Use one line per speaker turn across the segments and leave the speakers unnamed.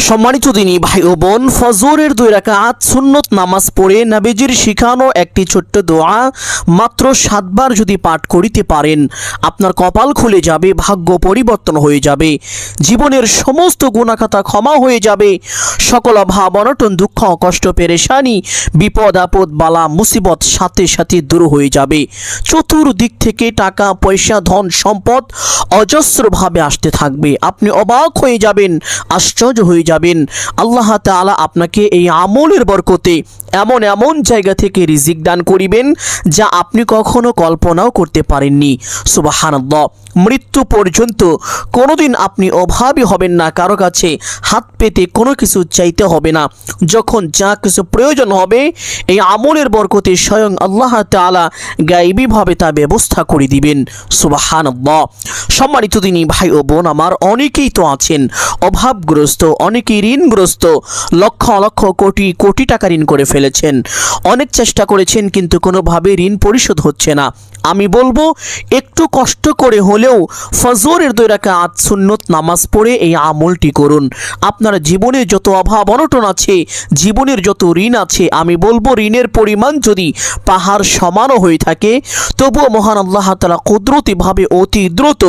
সম্মানিত দিনী ভাই ও বোন, ফজরের 2 রাকাত সুন্নত নামাজ পড়ে নবীজির শিখানো একটি ছোট্ট দোয়া মাত্র 7 বার যদি পাঠ করিতে পারেন, আপনার কপাল খুলে যাবে, ভাগ্য পরিবর্তন হয়ে যাবে, জীবনের সমস্ত গুনাহখাতা ক্ষমা হয়ে যাবে, সকল অভাব অনটন দুঃখ কষ্ট পেরেশানি বিপদ আপদ বালা মুসিবত সাথে সাথে দূর হয়ে যাবে। চতুর্দিক থেকে টাকা পয়সা ধন সম্পদ অজস্রভাবে আসতে থাকবে। আপনি অবাক হয়ে যাবেন, আশ্চর্য হয়ে যাবেন। আল্লাহ তাআলা আপনাকে এই আমলের বরকতে এমন এমন জায়গা থেকে রিজিক দান করিবেন যা আপনি কখনো কল্পনাও করতে পারেননি। সুবহানাল্লাহ। মৃত্যু পর্যন্ত কোনোদিন আপনি অভাবী হবেন না, কারো কাছে হাত পেতে কোনো কিছু চাইতে হবে না। যখন যা কিছু প্রয়োজন হবে এই আমলের বরকতে স্বয়ং আল্লাহ তাআলা গায়বীভাবে তা ব্যবস্থা করে দিবেন। সুবহানাল্লাহ। সম্মানিত দিনী ভাই ও বোন আমার, অনেকেই তো আছেন অভাবগ্রস্ত, অনেকেই ঋণগ্রস্ত, লক্ষ লক্ষ কোটি কোটি টাকা ঋণ করে ফেলেছেন, অনেক চেষ্টা করেছেন কিন্তু কোনোভাবে ঋণ পরিশোধ হচ্ছে না। আমি বলবো একটু কষ্ট করে হলেও ফজরের 2 রাকাত সুন্নত নামাজ পড়ে এই আমলটি করুন। আপনার জীবনে যত অভাব অনটন আছে, জীবনের যত ঋণ আছে, আমি বলবো ঋণের পরিমাণ যদি পাহাড় সমানও হয়ে থাকে তবুও মহান আল্লাহ তাআলা কুদরতিভাবে অতি দ্রুত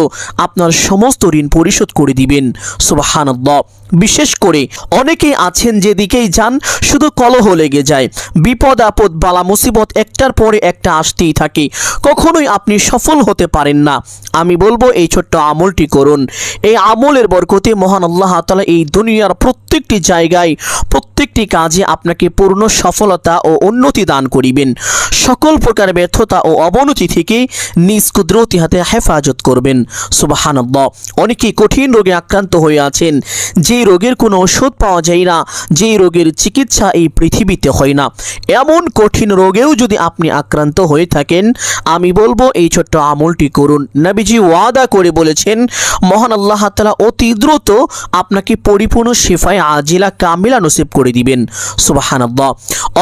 আপনার সমস্ত ঋণ পরিশোধ করে দিবেন। সুবহানাল্লাহ। বিশেষ করে অনেকেই আছেন যেদিকেই যান শুধু কলহ লেগে যায়, বিপদ আপদ বালা মুসিবত একটার পরে একটা আসতেই থাকে, কখনোই আপনি সফল হতে পারেন না। আমি বলবো এই ছোট্ট আমলটি করুন। এই আমলের বরকতে মহান আল্লাহ তাআলা এই দুনিয়ার প্রত্যেকটি জায়গায় প্রত্যেকটি কাজে আপনাকে পূর্ণ সফলতা ও উন্নতি দান করিবেন। সকল প্রকার ব্যর্থতা ও অবনতি থেকে নিজ কুদরতি হাতে হেফাজত করবেন। সুবহানাল্লাহ। অনেকেই কঠিন রোগে আক্রান্ত হয়ে আছেন, যে রোগের কোনো ওষুধ পাওয়া যায় না, যে রোগের চিকিৎসা এই পৃথিবীতে হয় না, এমন কঠিন রোগেও যদি আপনি আক্রান্ত হয়ে থাকেন, আমি বলবো এই ছোট্ট আমলটি করুন। নবীজি ওয়াদা করে বলেছেন মহান আল্লাহ তাআলা অতি দ্রুত আপনাকে পরিপূর্ণ শিফায়ে আজিলা কামিলা নসিব করে দিবেন। সুবহানাল্লাহ।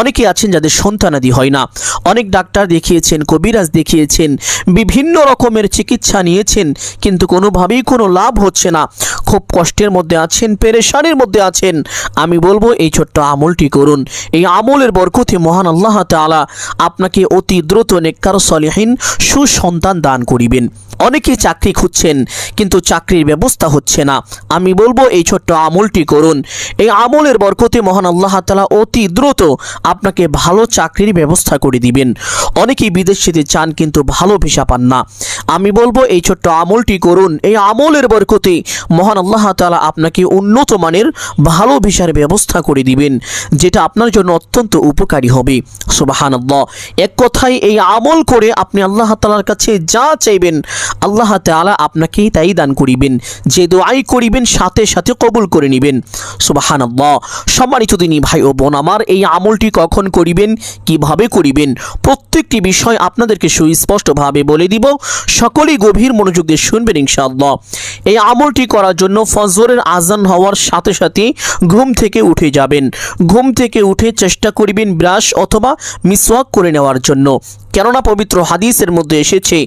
অনেকে আছেন যাদের সন্তানাদি হয় না, অনেক ডাক্তার দেখিয়েছেন, কবিরাজ দেখিয়েছেন, বিভিন্ন রকমের চিকিৎসা নিয়েছেন কিন্তু কোনোভাবেই কোনো লাভ হচ্ছে না, খুব কষ্টের মধ্যে আছেন, পেরেশানির মধ্যে আছেন। আমি বলবো এই ছোট্ট আমলটি করুন। এই আমলের বরকতে মহান আল্লাহ তাআলা আপনাকে অতি দ্রুত নেককার সলিহিন সুসন্তান দান করিবেন। অনেকে চাকরি খুঁজছেন কিন্তু চাকরির ব্যবস্থা হচ্ছে না, আমি বলবো এই ছোট্ট আমলটি করুন। এই আমলের বরকতে মহান আল্লাহ তাআলা অতি দ্রুত আপনাকে ভালো চাকরির ব্যবস্থা করে দিবেন। অনেকেই বিদেশ যেতে চান কিন্তু ভালো ভিসা পান না, আমি বলবো এই ছোট্ট আমলটি করুন। এই আমলের বরকতে মহান আল্লাহ তাআলা আপনাকে উন্নত মানের ভালো ভিসার ব্যবস্থা করে দিবেন, যেটা আপনার জন্য অত্যন্ত উপকারী হবে। সুবহানাল্লাহ। এক কথায় এই আমল করে আপনি আল্লাহ তাআলার কাছে যা চাইবেন আল্লাহ তাআলা আপনাকে তাই দান করিবেন, যে দোয়াই করিবেন সাথে সাথে কবুল করে নেবেন। সুবহানাল্লাহ। সম্মানিত দিনী ভাই ও বোন আমার, এই আমলটি কখন করিবেন, কিভাবে করিবেন, প্রত্যেকটি বিষয় আপনাদেরকে সুস্পষ্টভাবে বলে দিব। সকলেই গভীর মনোযোগ দিয়ে শুনবেন ইনশাআল্লাহ। এই আমলটি করার জন্য ফজরের আজান হওয়ার সাথে সাথে ঘুম থেকে উঠে যাবেন। ঘুম থেকে উঠে চেষ্টা করিবেন ব্রাশ অথবা মিসওয়াক করে নেওয়ার জন্য, কেননা পবিত্র হাদিসের মধ্যে এসেছে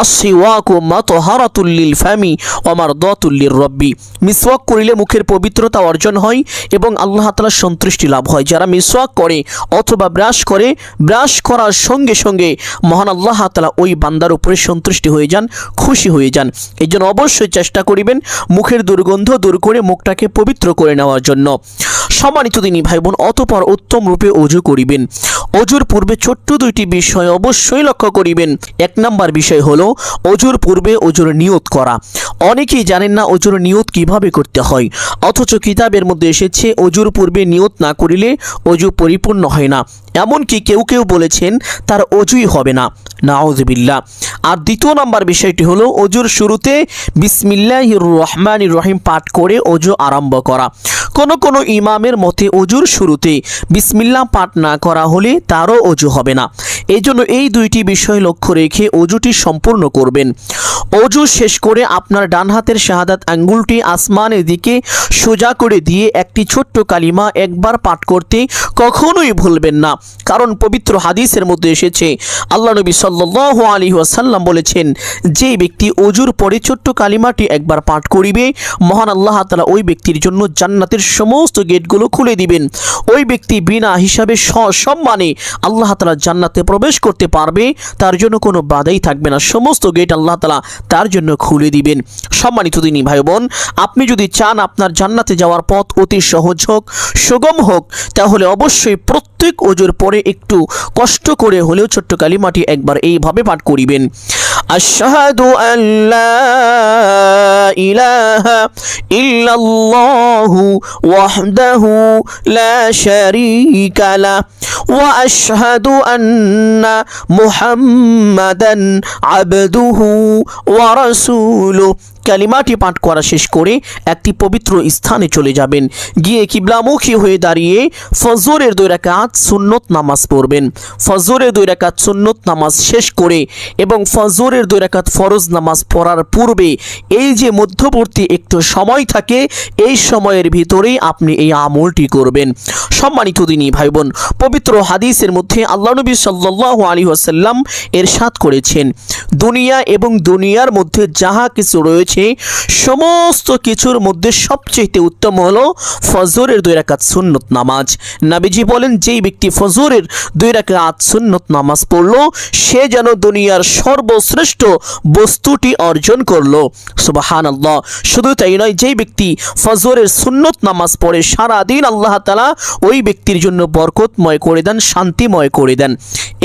আসসিওয়াকু মাতহারাতুল লিল ফামি ওয়া মারদাতুল লিররাব্বি। মিসওয়াক করিলে মুখের পবিত্রতা অর্জন হয় এবং আল্লাহ তাআলার সন্তুষ্টি লাভ হয়। যারা মিসওয়াক করে অথবা ব্রাশ করে, ব্রাশ করার সঙ্গে সঙ্গে মহান আল্লাহ তাআলা ওই বান্দার উপরে সন্তুষ্টি হয়ে যান, খুশি হয়ে যান। এই জন্য অবশ্যই চেষ্টা করিবেন মুখের দুর্গন্ধ দূর করে মুখটাকে পবিত্র করে নেওয়ার জন্য। সম্মানিত দিনী ভাই বোন, অতঃপর উত্তম রূপে ওযু করিবেন। ওযুর পূর্বে ছোট্ট 2টি বিষয় অবশ্যই লক্ষ্য করিবেন। 1 নম্বর বিষয় হলো ওযুর পূর্বে ওযুর নিয়ত করা। অনেকেই জানেন না ওযুর নিয়ত কিভাবে করতে হয়, অথচ কিতাবের মধ্যে এসেছে ওযুর পূর্বে নিয়ত না করিলে ওযু পরিপূর্ণ হয় না। এমনকি কেউ কেউ বলেছেন তার ওযুই হবে না, নাউযুবিল্লাহ। আর 2 নম্বর বিষয়টি হলো ওযুর শুরুতে বিসমিল্লাহির রহমানির রহিম পাঠ করে ওযু আরম্ভ করা। কোন ইমামের মতে ওযুর শুরুতে বিসমিল্লাহ পাঠ না করা হলে তারও ওযু হবে না। এই জন্য এই দুইটি বিষয় লক্ষ্য রেখে অজুটি সম্পূর্ণ করবেন। অজু শেষ করে আপনার ডান হাতের শাহাদাত আঙ্গুলটি আসমানের দিকে সোজা করে দিয়ে একটি ছোট্ট কালিমা একবার পাঠ করতে কখনোই ভুলবেন না। কারণ পবিত্র হাদিসের মধ্যে এসেছে, আল্লাহ নবী সাল্লাল্লাহু আলাইহি ওয়াসাল্লাম বলেছেন, যে ব্যক্তি অজুর পরে ছোট্ট কালিমাটি একবার পাঠ করিবে, মহান আল্লাহ তাআলা ওই ব্যক্তির জন্য জান্নাতের সমস্ত গেটগুলো খুলে দিবেন। ওই ব্যক্তি বিনা হিসাবে সসম্মানে আল্লাহ তাআলা জান্নাতে প্রবেশ করতে পারবে, তার জন্য কোনো বাধাই থাকবে না, সমস্ত গেট আল্লাহ তাআলা তার জন্য খুলে দিবেন। সম্মানিত দিনী ভাই বোন, আপনি যদি চান আপনার জান্নাতে যাওয়ার পথ অতি সহজ হোক, সুগম হোক, তাহলে অবশ্যই প্রত্যেক ওজুর পরে একটু কষ্ট করে হলেও ছোট্ট কালিমাটি একবার এইভাবে পাঠ করিবেন। আশহাদু আল্লা ইলাহা ইল্লাল্লাহু ওয়াহদাহু লা শারীকা লাহ ওয়া আশহাদু আন্না মুহাম্মাদান আবদুহু ওয়া রাসূলুহু। কালিমাটি পাঠ করা শেষ করে একটি পবিত্র স্থানে চলে যাবেন, গিয়ে কিবলামুখী হয়ে দাঁড়িয়ে ফজরের 2 রাকাত সুন্নত নামাজ পড়বেন। ফজরের 2 রাকাত সুন্নত নামাজ শেষ করে এবং ফজরের 2 রাকাত ফরজ নামাজ পড়ার পূর্বে এই যে মধ্যবর্তী একটু সময় থাকে, এই সময়ের ভিতরেই আপনি এই আমলটি করবেন। সম্মানিত দিনী ভাই বোন, পবিত্র হাদিসের মধ্যে আল্লাহ নবী সাল্লাল্লাহু আলাইহি ওয়াসাল্লাম ইরশাদ করেছেন, দুনিয়া এবং দুনিয়ার মধ্যে যাহা কিছু রয়েছে সমস্ত কিছুর মধ্যে সবচেয়ে উত্তম হলো ফজরের 2 রাকাত সুন্নত নামাজ। নবীজি বলেন, যেই ব্যক্তি ফজরের 2 রাকাত সুন্নত নামাজ পড়লো, সে যেন দুনিয়ার সর্বশ্রেষ্ঠ বস্তুটি অর্জন করলো। সুবহানাল্লাহ। শুধু তাই নয়, যেই ব্যক্তি ফজরের সুন্নত নামাজ পড়ে সারা দিন আল্লাহ তাআলা ওই ব্যক্তির জন্য বরকতময় করে দেন, শান্তিময় করে দেন।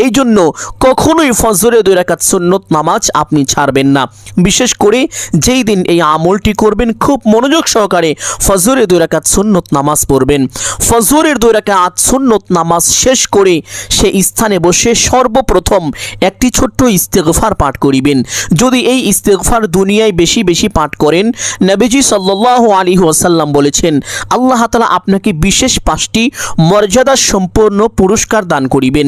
এই জন্য কখনোই ফজরের 2 রাকাত সুন্নত নামাজ আপনি ছাড়বেন না। বিশেষ করে যেই দিন এই আমলটি করবেন, খুব মনোযোগ সহকারে ফজরের 2 রাকাত সুন্নত নামাজ পড়বেন। ফজরের 2 রাকাত সুন্নত নামাজ শেষ করে সেই স্থানে বসে সর্বপ্রথম একটি ছোট্ট ইস্তেগফার পাঠ করিবেন। যদি এই ইস্তেগফার দুনিয়ায় বেশি বেশি পাঠ করেন, নবীজি সাল্লাল্লাহু আলাইহি ওয়াসাল্লাম বলেছেন, আল্লাহ তাআলা আপনাকে বিশেষ 5টি মর্যাদা সম্পন্ন পুরস্কার দান করিবেন।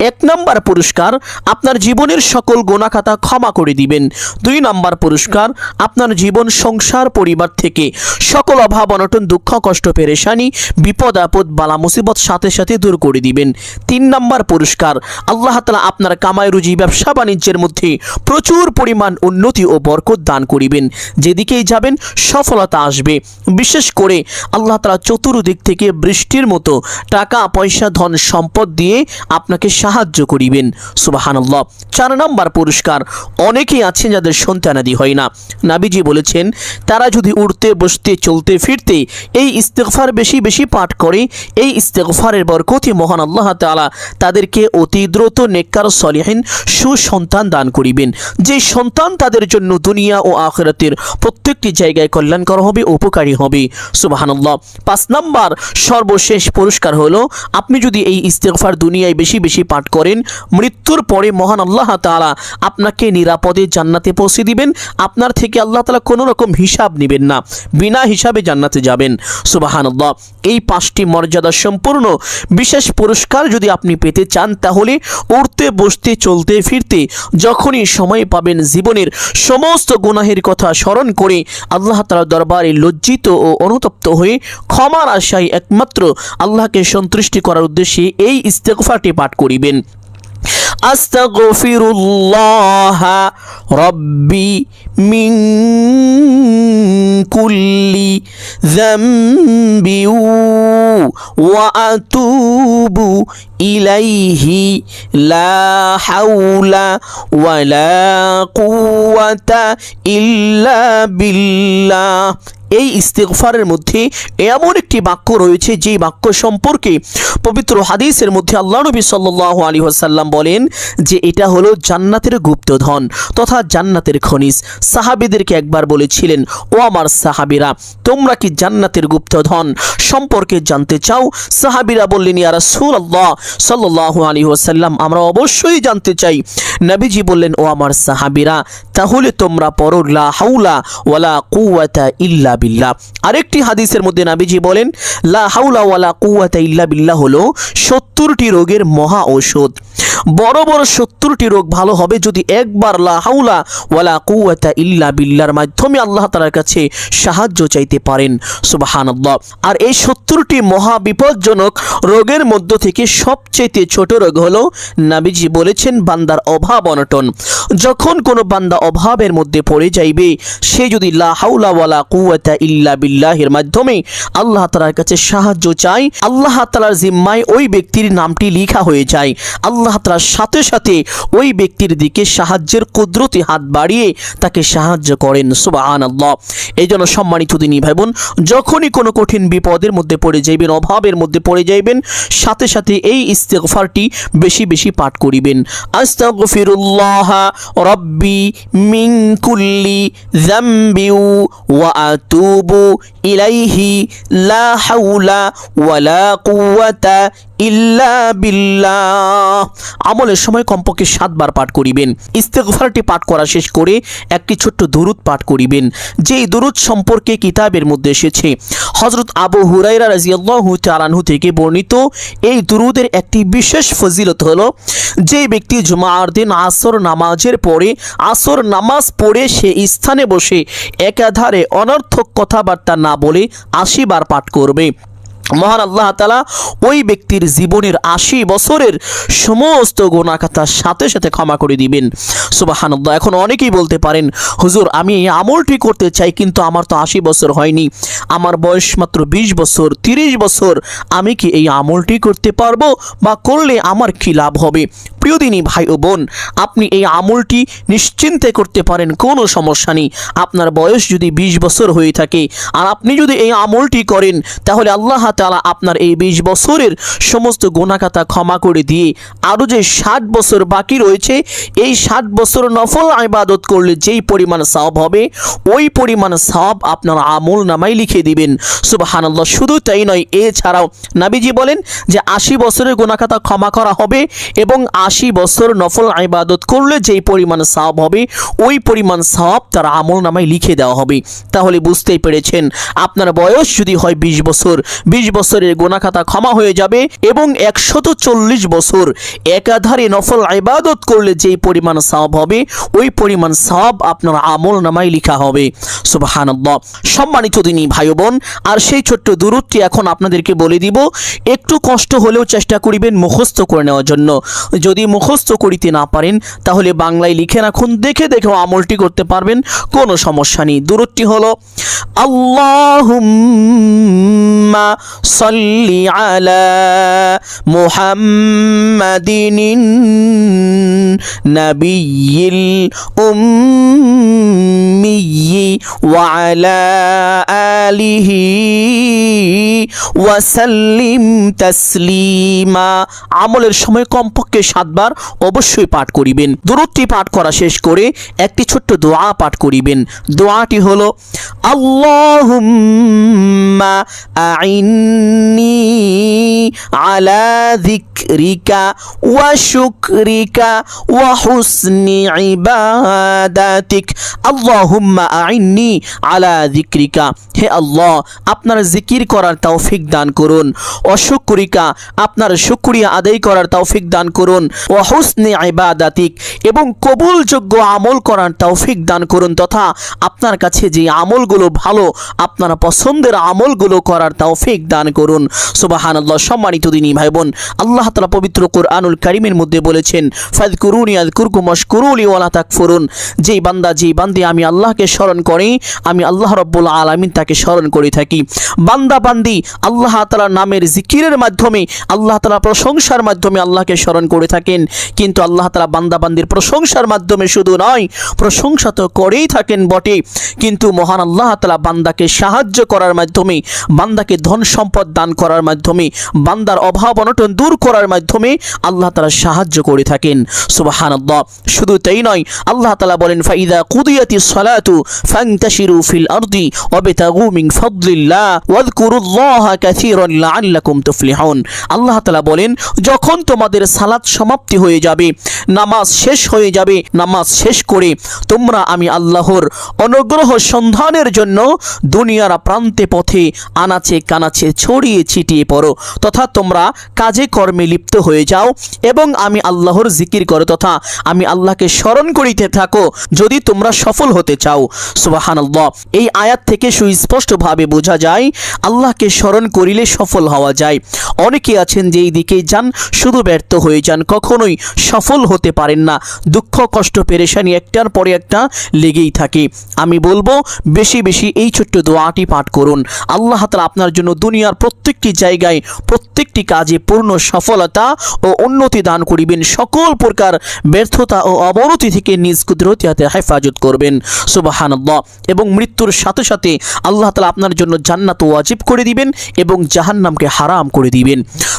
1 নম্বর পুরস্কার, আপনার জীবনের সকল গুনাহ খাতা ক্ষমা করে দিবেন। 2 নম্বর পুরস্কার, আপনার জীবন সংসার পরিবার থেকে সকল অভাব অনটন দুঃখ কষ্ট পেরেশানি বিপদ আপদ বালা মুসিবত সাথে সাথে দূর করে দিবেন। 3 নম্বর পুরস্কার, আল্লাহ তাআলা আপনার কামাই রুজি ব্যবসা বাণিজ্যের মধ্যে প্রচুর পরিমাণ উন্নতি ও বরকত দান করিবেন। যেদিকেই যাবেন সফলতা আসবে। বিশেষ করে আল্লাহ তাআলা চতুর্দিক থেকে বৃষ্টির মতো টাকা পয়সা ধন সম্পদ দিয়ে আপনাকে সাহায্য করিবেন। সুবহানাল্লাহ। 4 নম্বর পুরস্কার, অনেকেই আছেন যাদের সন্তানাদি হয় না। নবীজি বলেছেন, তারা যদি উঠতে বসতে চলতে ফিরতে এই ইস্তেগফার বেশি বেশি পাঠ করে, এই ইস্তেগফারের বরকতে মহান আল্লাহ তাআলা তাদেরকে অতি দ্রুত নেককার সলিহিন সুসন্তান দান করিবেন, যে সন্তান তাদের জন্য দুনিয়া ও আখিরাতের প্রত্যেকটি জায়গায় কল্যাণকর হবে, উপকারী হবে। সুবহানাল্লাহ। 5 নম্বর সর্বশেষ পুরস্কার হলো, আপনি যদি এই ইস্তেগফার দুনিয়ায় বেশি বেশি পাঠ করেন, মৃত্যুর পরে মহান আল্লাহ তাআলা আপনাকে নিরাপদে জান্নাতে পৌঁছে দিবেন। আপনার থেকে আল্লাহ তাআলা কোনো রকম হিসাব নেবেন না, বিনা হিসাবে জান্নাতে যাবেন। সুবহানাল্লাহ। এই 5টি মর্যাদা সম্পূর্ণ বিশেষ পুরস্কার যদি আপনি পেতে চান, তাহলে উঠতে বসতে চলতে ফিরতে যখনই সময় পাবেন, জীবনের সমস্ত গুনাহের কথা স্মরণ করে আল্লাহ তাআলার দরবারে লজ্জিত ও অনুতপ্ত হয়ে ক্ষমার আশায় একমাত্র আল্লাহকে সন্তুষ্টি করার উদ্দেশ্যে এই ইস্তেগফারটি পাঠ করিবেন। আস্তাগফিরুল্লাহ রাব্বি মিন কুল্লি যামবি ওয়া আতুবু ইলাইহি লা হাওলা ওয়ালা কুওয়াতা ইল্লা বিল্লাহ। এই ইস্তেগফারের মধ্যে এমন একটি বাক্য রয়েছে, যে বাক্য সম্পর্কে পবিত্র হাদিসের মধ্যে আল্লাহ নবী সাল্লাল্লাহু আলাইহি ওয়াসাল্লাম বলেন যে এটা হলো জান্নাতের গুপ্তধন তথা জান্নাতের খনিজ। সাহাবীদেরকে একবার বলেছিলেন, ও আমার সাহাবীরা, তোমরা কি জান্নাতের গুপ্তধন সম্পর্কে জানতে চাও? সাহাবীরা বললেন, ইয়া রাসূলুল্লাহ সাল্লাল্লাহু আলাইহি ওয়াসাল্লাম, আমরা অবশ্যই জানতে চাই। নবীজি বললেন, ও আমার সাহাবীরা, তাহলে তোমরা পড়ো লা হাওলা ওয়ালা কুওয়াতা ইল্লা বিল্লাহ। আরেকটি হাদিসের মধ্যে নবীজি বলেন, লা হাওলা ওয়ালা কুওয়াতা ইল্লা বিল্লাহ হলো 70 70টি রোগের মহা ঔষধ। বড় বড় 70টি রোগ ভালো হবে যদি একবার লা হাওলা ওয়ালা কুওয়াতা ইল্লা বিল্লাহর মাধ্যমে আল্লাহ তাআলার কাছে সাহায্য চাইতে পারেন। সুবহানাল্লাহ। আর এই 70টি মহা বিপজ্জনক রোগের মধ্য থেকে সবচেয়ে ছোট রোগ হলো, নবীজি বলেছেন, বান্দার অভাব অনটন। যখন কোনো বান্দা অভাবের মধ্যে পড়ে যাইবে, সে যদি লা হাওলা ওয়ালা কুওয়াতা ইল্লা বিল্লাহের মাধ্যমে আল্লাহ তাআলার কাছে সাহায্য চায়, আল্লাহ তাআলার জিম্মায় ওই ব্যক্তির নামটি লেখা হয়ে যায়। আল্লাহ তাআলার সাথে সাথে ওই ব্যক্তির দিকে সাহায্যের কুদরতি হাত বাড়িয়ে তাকে সাহায্য করেন। সুবহানাল্লাহ। এই জন্য সম্মানিত দিনী ভাই বোন, যখনই কোনো কঠিন বিপদের মধ্যে পড়ে যাইবেন, অভাবের মধ্যে পড়ে যাইবেন, সাথে সাথে এই ইস্তিগফারটি বেশি বেশি পাঠ করিবেন। আস্তাগফিরুল্লাহ রাব্বি মিন কুল্লি যামবি ওয়া আতুবু ইলাইহি লা হাওলা ওয়ালা কুওয়াতা ইল্লা বিল্লাহ। আমলের সময় কমপক্ষে 7 বার পাঠ করিবেন। ইস্তিগফারটি পাঠ করা শেষ করে একটি ছোট্ট দুরূদ পাঠ করিবেন, যেই দুরূদ সম্পর্কে কিতাবের মধ্যে এসেছে। হযরত আবু হুরায়রা রাদিয়াল্লাহু তাআলা আনহু থেকে বর্ণিত এই দুরূদের একটি বিশেষ ফজিলত হলো, যে ব্যক্তি জুমার দিন আসর নামাজের পরে আসর নামাজ পড়ে সে স্থানে বসে একাধারে অনর্থক কথাবার্তা না বলে 80 বার পাঠ করবে, মহান আল্লাহ তাআলা ওই ব্যক্তির জীবনের 80 বছরের সমস্ত গুনাহ খাতা সাথে সাথে ক্ষমা করে দিবেন। সুবহানাল্লাহ। এখন অনেকেই বলতে পারেন, হুজুর আমি এই আমলটি করতে চাই কিন্তু আমার তো 80 বছর হয়নি, আমার বয়স মাত্র 20 বছর 30 বছর, আমি কি এই আমলটি করতে পারবো বা করলে আমার কি লাভ হবে? প্রিয় দিনী ভাই ও বোন, আপনি এই আমলটি নিশ্চিন্তে করতে পারেন, কোনো সমস্যা নেই। আপনার বয়স যদি 20 বছর হয়ে থাকে আর আপনি যদি এই আমলটি করেন, তাহলে আল্লাহ তাআলা আপনার এই 20 বছরের সমস্ত গুনাহ খাতা ক্ষমা করে দিয়ে আরও যে 60 বছর বাকি রয়েছে, এই 60 বছর নফল ইবাদত করলে যেই পরিমাণ সওয়াব হবে, ওই পরিমাণ সওয়াব আপনার আমল নামায় লিখে দিবেন। সুবহানাল্লাহ। শুধু তাই নয়, এছাড়াও নবীজি বলেন যে 80 বছরের গুনাহ খাতা ক্ষমা করা হবে এবং 80 বছর নফল ইবাদত করলে যেই পরিমাণ সওয়াব হবে, ওই পরিমাণ সওয়াব তার আমল নামায় লিখে দেওয়া হবে। তাহলে বুঝতেই পেরেছেন, আপনার বয়স যদি হয় 20 বছর, 20 বছরের গুনাহ খাতা ক্ষমা হয়ে যাবে এবং 140 বছর একাধারে নফল ইবাদত করলে যেই পরিমাণ সওয়াব হবে, ওই পরিমাণ সওয়াব আপনার আমল নামায় লেখা হবে। সুবহানাল্লাহ। সম্মানিত দিনী ভাই বোন, আর সেই ছোট্ট দুরূদটি এখন আপনাদেরকে বলে দিব, একটু কষ্ট হলেও চেষ্টা করিবেন মুখস্থ করে নেওয়ার জন্য। যদি মুখস্থ করিতে না পারেন তাহলে বাংলায় লিখে রাখুন, দেখে দেখেও আমলটি করতে পারবেন, কোনো সমস্যা নেই। দুরূদটি হলো, আল্লাহুম্মা সাল্লি আলা মুহাম্মাদিন নাবিয়্যিল উম্মিয়্যি ওয়া আলা আলিহি ওয়া সাল্লিম তাসলিমা। আমলের সময় কমপক্ষে 7 বার অবশ্যই পাঠ করিবেন। দুরূদটি পাঠ করা শেষ করে একটি ছোট্ট দোয়া পাঠ করিবেন। দোয়াটি হলো, আল্লাহুম্মা আইন্নি আলা যিকরিকা ওয়া শুকরিকা ওয়া হুসনি ইবাদাতিক। আল্লাহুম্মা আইন্নি আলা যিকরিকা, হে আল্লাহ আপনার জিকির করার তৌফিক দান করুন, অশুকরিকা আপনার শুকরিয়া আদায় করার তৌফিক দান করুন, ওয়া হুসনি ইবাদাতিক এবং কবুলযোগ্য আমল করার তৌফিক দান করুন, তথা আপনার কাছে যে আমলগুলো ভালো, আপনার পছন্দের আমলগুলো করার তৌফিক দান করুন। সুবহানাল্লাহ। সম্মানিত দিনী ভাই বোন, আল্লাহ তাআলা পবিত্র কোরআনুল কারীমের মধ্যে বলেছেন, ফাযকুরুনি আযকুরকুম ওয়াশকুরুলি ওয়া লা তাকফুরুন। যেই বান্দা যেই বান্দি আমি আল্লাহকে স্মরণ করি, আমি আল্লাহ রাব্বুল আলামিন তাকে স্মরণ করে থাকি। বান্দা বান্দি আল্লাহ তাআলার নামের জিকিরের মাধ্যমে, আল্লাহ তাআলার প্রশংসার মাধ্যমে আল্লাহকে স্মরণ করে থাকেন। কিন্তু আল্লাহ তাআলা বান্দা বান্দির প্রশংসার মাধ্যমে শুধু নয়, প্রশংসা তো করেই থাকেন বটে, কিন্তু মহান আল্লাহ তাআলা বান্দাকে সাহায্য করার মাধ্যমে, বান্দাকে ধন সম্পদ দান করার মাধ্যমে, বান্দার অভাব অনটন দূর করার মাধ্যমে আল্লাহ তাআলা সাহায্য করে থাকেন। সুবহানাল্লাহ। শুধু তাই নয়, আল্লাহ তাআলা বলেন, ফাইদা কুদিয়াতিস সালাতু ফান্তাশিরু ফিল আরদি ওয়াবতাগু মিন ফাদলিল্লাহ ওয়াযকুরুল্লাহা কাসীরান লাআল্লাকুম তুফলিহুন। আল্লাহ তাআলা বলেন, যখন তোমাদের সালাত সমাপ্তি হয়ে যাবে, নামাজ শেষ হয়ে যাবে, নামাজ শেষ করে তোমরা আমি আল্লাহর অনুগ্রহ সন্ধানের জন্য দুনিয়ার প্রান্তে পথে আনাচে কানাচে ছড়িয়ে ছিটিয়ে পড়ো, তথা তোমরা কাজে কর্মে তুমি লিপ্ত হয়ে যাও এবং আমি আল্লাহর জিকির করো তথা আমি আল্লাহকে স্মরণ করিতে থাকো যদি তোমরা সফল হতে চাও। সুবহানাল্লাহ। এই আয়াত থেকে সুস্পষ্টভাবে বোঝা যায় আল্লাহকে স্মরণ করিলে সফল হওয়া যায়। অনেকে আছেন যে এই দিকে যান শুধু ব্যর্থ হয়ে যান, কখনোই সফল হতে পারেন না। দুঃখ কষ্ট পেরেশানি একটার পরে একটা লেগেই থাকে। আমি বলবো বেশি বেশি এই ছোট্ট দোয়াটি পাঠ করুন। আল্লাহ তাআলা আপনার জন্য দুনিয়ার প্রত্যেকটি জায়গায় প্রত্যেকটি কাজে পূর্ণ সফলতা ও উন্নতি দান করিবেন। সকল প্রকার ব্যর্থতা ও অবনতি থেকে নিজ কুদরতি হাতে হেফাজত করবেন। সুবহানাল্লাহ। এবং মৃত্যুর সাথে সাথে আল্লাহ তাআলা আপনার জন্য জান্নাত ওয়াজিব করে দিবেন এবং জাহান্নামকে হারাম করে দিবেন।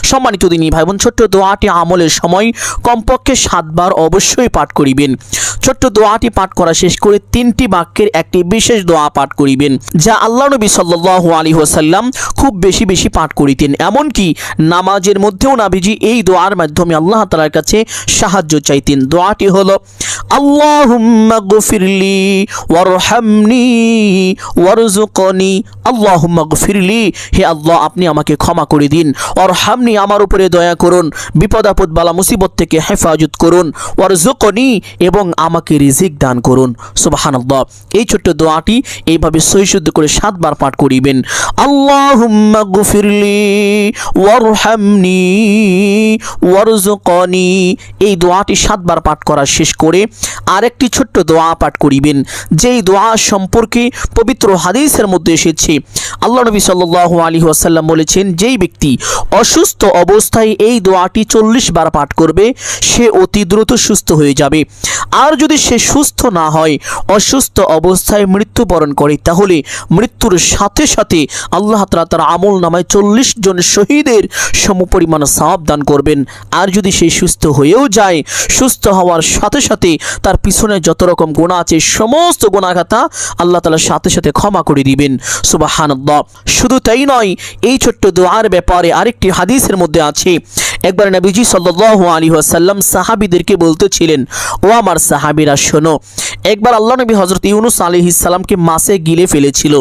সম্মানিত দিনী ভাই বোন, ছোট্ট দোয়াটি আমলের সময় কমপক্ষে 7 বার অবশ্যই পাঠ করিবেন। ছোট্ট দোয়াটি পাঠ করা শেষ করে 3টি বাক্যের একটি বিশেষ দোয়া পাঠ করিবেন যা আল্লাহ নবী সাল্লাল্লাহু আলাইহি ওয়াসাল্লাম খুব বেশি বেশি পাঠ করিতেন। এমনকি নামাজের মধ্যেও নবীজি এই দোয়ার মাধ্যমে আল্লাহ তাআলার কাছে সাহায্য চাইতেন। দোয়াটি হলো আল্লাহুম্মা গফিরলি ওয়ারহামনি ওয়ারযুকনি। আল্লাহুম্মা গফিরলি, হে আল্লাহ আপনি আমাকে ক্ষমা করে দিন। ওয়ারহামনি, আমার উপরে দয়া করুন। বিপদ আপদ বালা মুসিবত থেকে হেফাজত করুন। ওয়ারযুকনি, এবং আমাকে রিজিক দান করুন। সুবহানাল্লাহ। এই ছোট্ট দোয়াটি এইভাবে সহিশুদ্ধ করে 7 বার পাঠ করিবেন। আল্লাহুম্মা গফিরলি ওয়ারহামনি ওয়ারযুকনি। এই দোয়াটি 7 বার পাঠ করা শেষ করে আরেকটি ছোট্ট দোয়া পাঠ করিবেন, যেই দোয়া সম্পর্কে পবিত্র হাদিসের মধ্যে এসেছে। আল্লাহ নবী সাল্লাল্লাহু আলাইহি ওয়াসাল্লাম বলেছেন, যেই ব্যক্তি অসুস্থ অবস্থায় এই দোয়াটি 40 বার পাঠ করবে সে অতি দ্রুত সুস্থ হয়ে যাবে। আর যদি সে সুস্থ না হয়, অসুস্থ অবস্থায় মৃত্যুবরণ করে, তাহলে মৃত্যুর সাথে সাথে আল্লাহ তাআলা তার আমল নামায় 40 জন শহীদের সমপরিমাণ সওয়াব দান করবেন। আর যদি সে সুস্থ হয়েও যায়, সুস্থ হওয়ার সাথে সাথে তার পিছনে যত রকম গুনাহ আছে সমস্ত গুনাহ খাতা আল্লাহ তাআলা সাথে সাথে ক্ষমা করে দিবেন। সুবহানাল্লাহ। শুধু তাই নয়, এই ছোট্ট দোয়ার ব্যাপারে আরেকটি হাদিসের মধ্যে আছে, একবার নবীজি সাল্লাল্লাহু আলাইহি ওয়াসাল্লাম সাহাবীদেরকে বলতেছিলেন, ও আমার সাহাবীরা শোনো, একবার আল্লাহ নবী হযরত ইউনূস আলাইহিস সালামকে মাছে গিলে ফেলেছিল।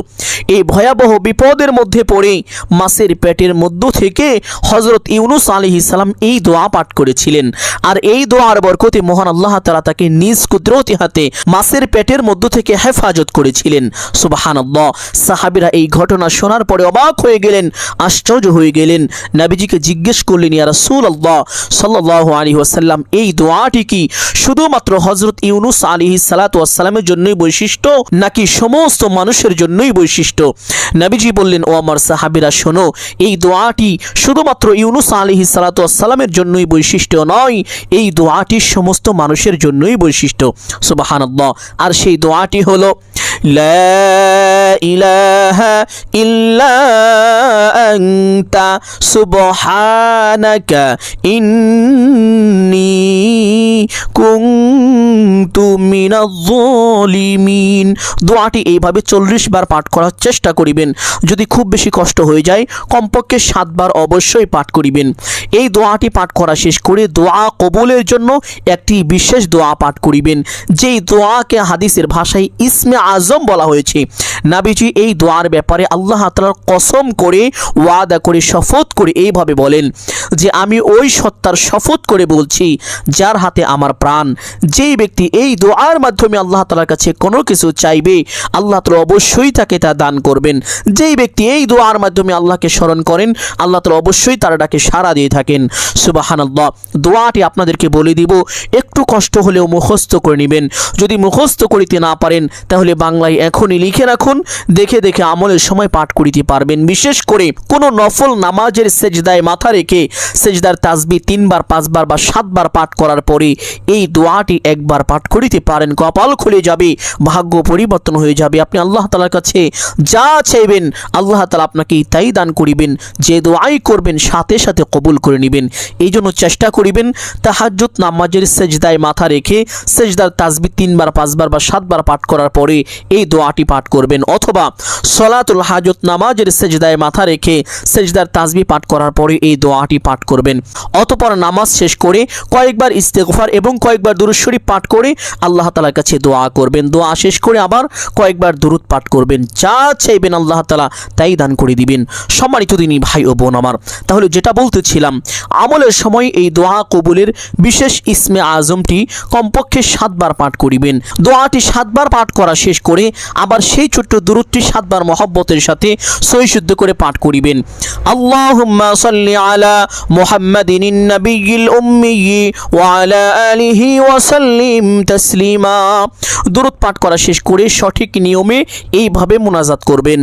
এই ভয়াবহ বিপদের মধ্যে পড়ে মাছের পেটের মধ্য থেকে হযরত ইউনূস আলাইহিস সালাম এই দোয়া পাঠ করেছিলেন। আর এই দোয়ার বরকতে মহান আল্লাহ তাআলা তাকে নিজ কুদরতি হাতে মাছের পেটের মধ্য থেকে হেফাজত করেছিলেন। সুবহানাল্লাহ। সাহাবীরা এই ঘটনা শোনার পরে অবাক হয়ে গেলেন, আশ্চর্য হয়ে গেলেন। নবীজিকে জিজ্ঞেস করলেন, ইয়া রাসূলুল্লাহ সাল্লাল্লাহু আলাইহি ওয়াসাল্লাম, এই দোয়াটি কি শুধুমাত্র হযরত ইউনূস আলাইহিস সালাতু ওয়াস সালামের জন্যই বৈশিষ্ট্য নাকি সমস্ত মানুষের জন্যই বৈশিষ্ট্য? নবীজি বললেন, ও আমার সাহাবীরা শোনো, এই দোয়াটি শুধুমাত্র ইউনূস আলাইহিস সালাতু ওয়াস সালামের জন্যই বৈশিষ্ট্য নয়, এই দোয়াটি সমস্ত মানুষের জন্যই বৈশিষ্ট্য। সুবহানাল্লাহ। আর সেই দোয়াটি হলো লা ইলাহা ইল্লা আনতা সুবহানাকা ইন্নী কুনতু মিনাজ যালিমিন। দোয়াটি এইভাবে 40 বার পাঠ করার চেষ্টা করিবেন। যদি খুব বেশি কষ্ট হয়ে যায়, কমপক্ষে 7 বার অবশ্যই পাঠ করিবেন। এই দোয়াটি পাঠ করা শেষ করে দোয়া কবুলের জন্য একটি বিশেষ দোয়া পাঠ করিবেন, যেই দোয়াকে হাদিসের ভাষায় ইসমে আজম বলা হয়েছে। নবীজি এই দোয়ার ব্যাপারে আল্লাহ তাআলার কসম করে ওয়াদা করে শপথ করে এইভাবে বলেন যে, আমি ওই সত্তার শপথ করে বলছি যার হাতে আমার প্রাণ, যেই ব্যক্তি এই দোয়ার মাধ্যমে আল্লাহ তাআলার কাছে কোনো কিছু চাইবে আল্লাহ তাআলা অবশ্যই তাকে তা দান করবেন। যেই ব্যক্তি এই দোয়ার মাধ্যমে আল্লাহকে স্মরণ করেন আল্লাহ তাআলা অবশ্যই তার ডাকে সাড়া দিয়ে থাকেন। সুবহানাল্লাহ। দোয়াটি আপনাদেরকে বলে দিব, একটু কষ্ট হলেও মুখস্থ করে নেবেন। যদি মুখস্থ করিতে না পারেন তাহলে বাংলায় এখনই লিখে রাখুন, দেখে দেখে আমলের সময় পাঠ করিতে পারবেন। বিশেষ করে কোনো নফল নামাজের সেজদায় মাথা রেখে সেজদার তাসবিহ 3 বার 5 বার বা 7 বার পাঠ করার পরে এই দোয়াটি একবার পাঠ করিতে পারেন, কপাল খুলে যাবে, ভাগ্য পরিবর্তন হয়ে যাবে। আপনি আল্লাহ তাআলার কাছে যা চাইবেন আল্লাহ তাআলা আপনাকে তাই দান করিবেন। যে দোয়াই করবেন সাথে সাথে কবুল করে নেবেন। এই জন্য চেষ্টা করিবেন তাহাজ্জুদ নামাজের সেজদায় মাথা রেখে সেজদার তাসবিহ 3 বার 5 বার বা 7 বার পাঠ করার পরে এই দোয়াটি পাঠ করবেন, অথবা সলাতুল হাজত নামাজের সেজদায় মাথা রেখে সেজদার তাসবিহ পাঠ করার পরে এই দোয়াটি পাঠ করবেন। অতঃপর নামাজ শেষ করে কয়েকবার ইস্তেগফার এবং কয়েকবার দুরূদ শরীফ পাঠ করে আল্লাহ তাআলার কাছে দোয়া করবেন। দোয়া শেষ করে আবার কয়েকবার দুরূদ পাঠ করবেন। যা চাইবেন আল্লাহ তাআলা তাই দান করে দিবেন। সম্মানিত দিনী ভাই ও বোন আমার, তাহলে যেটা বলতেছিলাম, আমলের সময় এই দোয়া কবুলের বিশেষ ইসমে আজমটি কমপক্ষে 7 বার পাঠ করিবেন। দোয়াটি 7 বার পাঠ করা শেষ করে আবার সেই ছোট্ট দুরূদটি 7 বার মহব্বতের সাথে সহি শুদ্ধ করে পাঠ করিবেন। আল্লাহুম্মা সাল্লি আলা মুহাম্মাদিন নাবিয়্যিল উম্মি ওয়া আলা আলিহি ওয়া সাল্লিম তাসলিমা। দুরূদ পাঠ করা শেষ করে সঠিক নিয়মে এইভাবে মুনাজাত করবেন।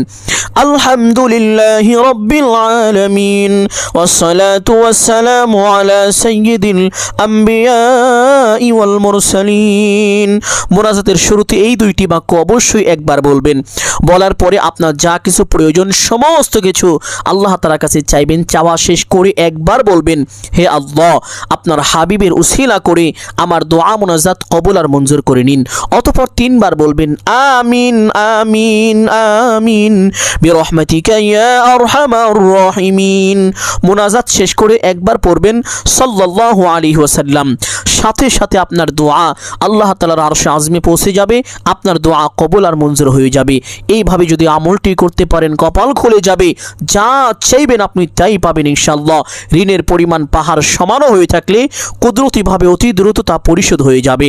আলহামদুলিল্লাহি রাব্বিল আলামিন ওয়াসসালাতু ওয়াসসালামু আলা সাইয়্যিদিল আম্বিয়া ওয়াল মুরসালিন। মুনাজাতের শুরুতে এই দুইটি বাক্য অবশ্যই একবার বলবেন। বলার পরে আপনার যা কিছু প্রয়োজন সমস্ত কিছু আল্লাহ তাআলার কাছে চাইবেন। চাওয়া শেষ করে একবার বলবেন, হে আল্লাহ, আপনার হাবিবের উসিলা করে আমার দোয়া মুনাজাত কবুল আর মঞ্জুর করে নিন। অতঃপর 3 বার বলবেন, আমিন আমিন আমিন বিরহমাতিকা ইয়া আরহামার রাহিমিন। মুনাজাত শেষ করে একবার পড়বেন সাল্লাল্লাহু আলাইহি ওয়াসাল্লাম। সাথে সাথে আপনার দোয়া আল্লাহ তাআলার আরশে আযমে পৌঁছে যাবে, আপনার দোয়া কবুল আর মঞ্জুর হয়ে যাবে। এইভাবে যদি আমলটি করতে পারেন কপাল খুলে যাবে, যা চাইবেন আপনি তাই পাবেন ইনশাআল্লাহ। ঋণের পরিমাণ পাহাড় সমানও হয়ে থাকলে কুদরতিভাবে অতি দ্রুত তা পরিশোধ হয়ে যাবে।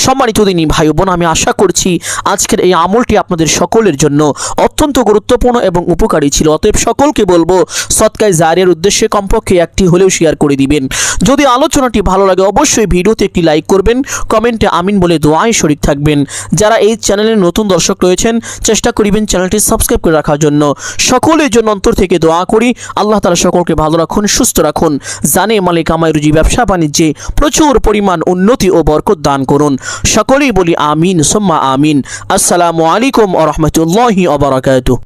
সম্মানিত দিনী ভাই বোন, আমি আশা করছি আজকের এই আমলটি আপনাদের সকলের জন্য অত্যন্ত গুরুত্বপূর্ণ এবং উপকারী ছিল। অতএব সকলকে বলবো সদকায়ে জারিয়ার উদ্দেশ্যে কমপক্ষে একটি হলেও শেয়ার করে দিবেন। যদি আলোচনাটি ভালো লাগে অবশ্যই ভিডিওতে একটি লাইক করবেন, কমেন্টে আমিন বলে দোয়ায় শরীক থাকবেন। যারা এই চ্যানেলের নতুন দর্শক রয়েছেন চেষ্টা করিবেন চ্যানেলটি সাবস্ক্রাইব করে রাখার জন্য। সকলের জন্য অন্তর থেকে দোয়া করি আল্লাহ তাআলা সকলকে ভালো রাখুন, সুস্থ রাখুন, জানে মালে কামাই রুজি ব্যবসা বাণিজ্যে প্রচুর পরিমাণ উন্নতি ও বরকত দান করুন। সকলেই বলি আমিন সুম্মা আমিন। আসসালামু আলাইকুম ওয়া রাহমাতুল্লাহি ওয়া বারাকাতুহু।